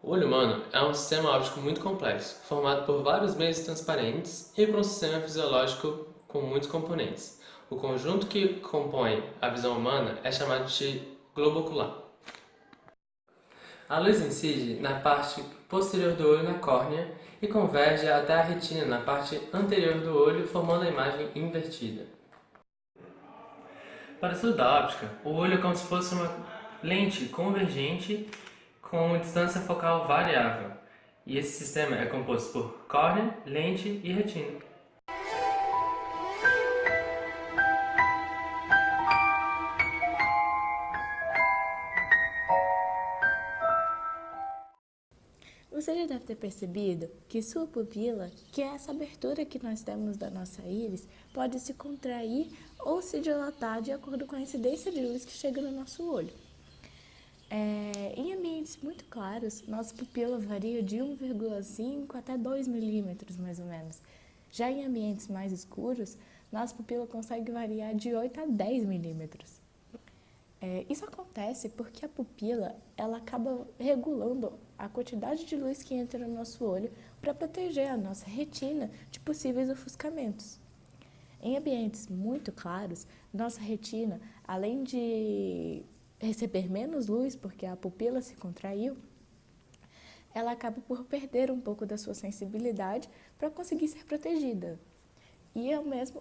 O olho humano é um sistema óptico muito complexo, formado por vários meios transparentes e por um sistema fisiológico com muitos componentes. O conjunto que compõe a visão humana é chamado de globo ocular. A luz incide na parte posterior do olho na córnea e converge até a retina na parte anterior do olho, formando a imagem invertida. Para o estudo da óptica, o olho é como se fosse uma lente convergente com distância focal variável, e esse sistema é composto por córnea, lente e retina. Você já deve ter percebido que sua pupila, que é essa abertura que nós temos da nossa íris, pode se contrair ou se dilatar de acordo com a incidência de luz que chega no nosso olho. Em ambientes muito claros, nossa pupila varia de 1,5 até 2 milímetros, mais ou menos. Já em ambientes mais escuros, nossa pupila consegue variar de 8 a 10 milímetros. Isso acontece porque a pupila ela acaba regulando a quantidade de luz que entra no nosso olho para proteger a nossa retina de possíveis ofuscamentos. Em ambientes muito claros, nossa retina, além de receber menos luz porque a pupila se contraiu, ela acaba por perder um pouco da sua sensibilidade para conseguir ser protegida. E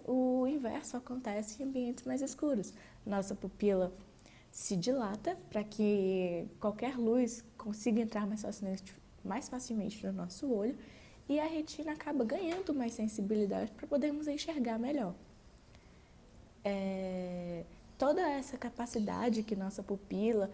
o inverso acontece em ambientes mais escuros. Nossa pupila se dilata para que qualquer luz consiga entrar mais facilmente no nosso olho e a retina acaba ganhando mais sensibilidade para podermos enxergar melhor. Toda essa capacidade que nossa pupila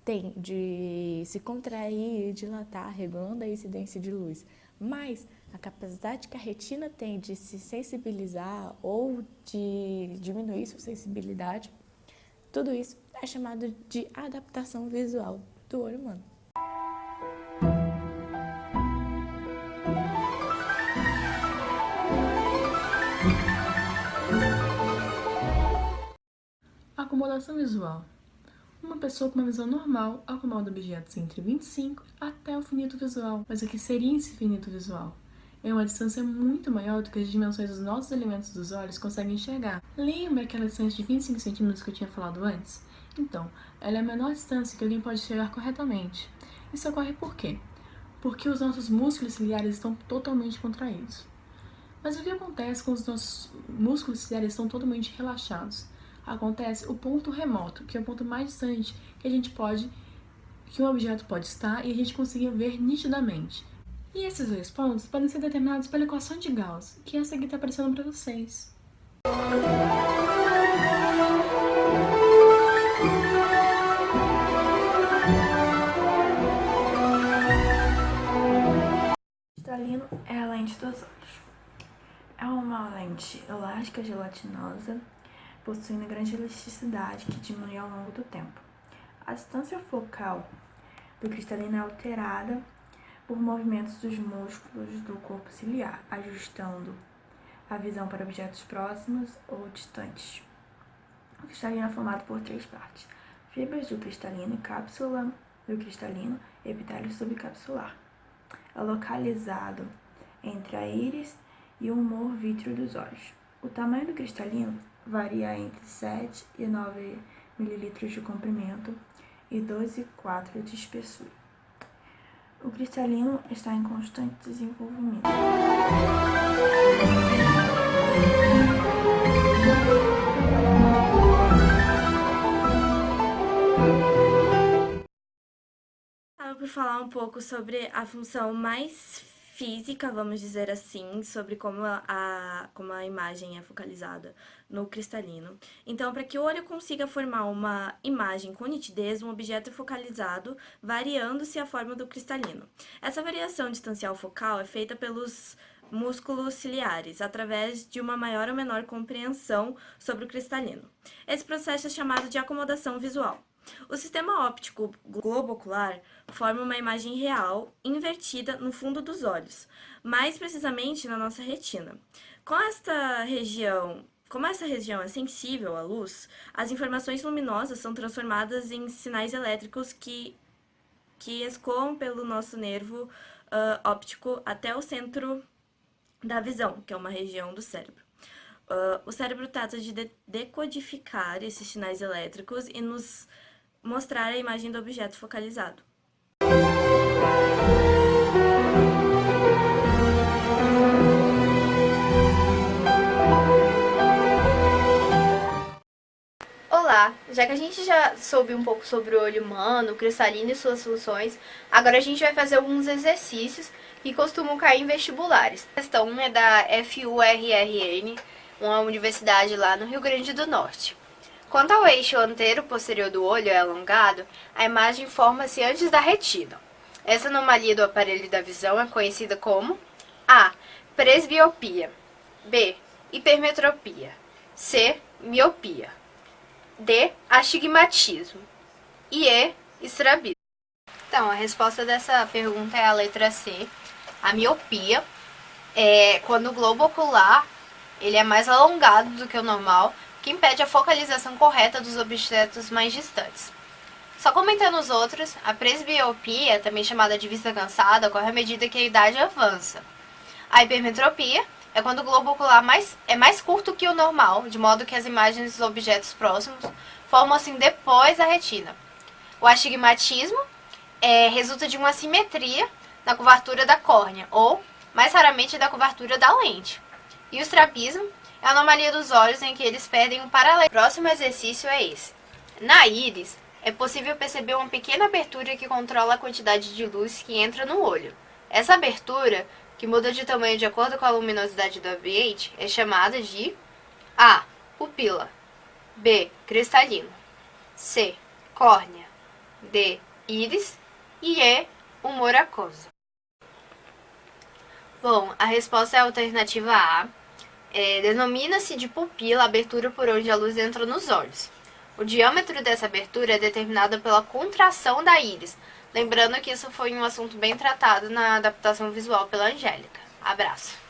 tem de se contrair e dilatar, regulando a incidência de luz, mas a capacidade que a retina tem de se sensibilizar ou de diminuir sua sensibilidade, tudo isso é chamado de adaptação visual do olho humano. Acomodação visual. Uma pessoa com uma visão normal acomoda objetos entre 25 até o finito visual. Mas o que seria esse finito visual? É uma distância muito maior do que as dimensões dos nossos elementos dos olhos conseguem enxergar. Lembra aquela distância de 25 centímetros que eu tinha falado antes? Então, ela é a menor distância que alguém pode chegar corretamente. Isso ocorre por quê? Porque os nossos músculos ciliares estão totalmente contraídos. Mas o que acontece quando os nossos músculos ciliares estão totalmente relaxados? Acontece o ponto remoto, que é o ponto mais distante que um objeto pode estar e a gente conseguir ver nitidamente. E esses dois pontos podem ser determinados pela equação de Gauss, que é essa aqui está aparecendo para vocês. Cristalino é a lente dos olhos. É uma lente elástica gelatinosa, possuindo grande elasticidade que diminui ao longo do tempo. A distância focal do cristalino é alterada por movimentos dos músculos do corpo ciliar, ajustando a visão para objetos próximos ou distantes. O cristalino é formado por três partes: fibras do cristalino, cápsula do cristalino e epitélio subcapsular. É localizado entre a íris e o humor vítreo dos olhos. O tamanho do cristalino varia entre 7 e 9 ml de comprimento e 12,4 de espessura. O cristalino está em constante desenvolvimento. Eu vou falar um pouco sobre a função mais física, vamos dizer assim, sobre como a imagem é focalizada no cristalino. Então, para que o olho consiga formar uma imagem com nitidez, um objeto é focalizado, variando-se a forma do cristalino. Essa variação distancial focal é feita pelos músculos ciliares, através de uma maior ou menor compreensão sobre o cristalino. Esse processo é chamado de acomodação visual. O sistema óptico globo ocular forma uma imagem real invertida no fundo dos olhos, mais precisamente na nossa retina. Como essa região é sensível à luz, as informações luminosas são transformadas em sinais elétricos que que escoam pelo nosso nervo óptico até o centro da visão, que é uma região do cérebro. O cérebro trata de decodificar esses sinais elétricos e nos mostrar a imagem do objeto focalizado. Olá, já que a gente já soube um pouco sobre o olho humano, o cristalino e suas funções, agora a gente vai fazer alguns exercícios que costumam cair em vestibulares. A questão 1 é da FURRN, uma universidade lá no Rio Grande do Norte. Quando ao eixo antero-posterior do olho é alongado, a imagem forma-se antes da retina. Essa anomalia do aparelho da visão é conhecida como A. Presbiopia, B. Hipermetropia, C. Miopia, D. Astigmatismo e E. Estrabismo. Então, a resposta dessa pergunta é a letra C. A miopia é quando o globo ocular ele é mais alongado do que o normal, que impede a focalização correta dos objetos mais distantes. Só comentando os outros, a presbiopia, também chamada de vista cansada, ocorre à medida que a idade avança. A hipermetropia é quando o globo ocular é mais curto que o normal, de modo que as imagens dos objetos próximos formam assim depois da retina. O astigmatismo resulta de uma assimetria na curvatura da córnea, ou, mais raramente, da curvatura da lente. E o estrabismo é a anomalia dos olhos em que eles perdem um paralelo. O próximo exercício é esse. Na íris, é possível perceber uma pequena abertura que controla a quantidade de luz que entra no olho. Essa abertura, que muda de tamanho de acordo com a luminosidade do ambiente, é chamada de A. Pupila, B. Cristalino, C. Córnea, D. Íris e E. Humor aquoso. Bom, a resposta é a alternativa A. Denomina-se de pupila a abertura por onde a luz entra nos olhos. O diâmetro dessa abertura é determinado pela contração da íris. Lembrando que isso foi um assunto bem tratado na adaptação visual pela Angélica. Abraço!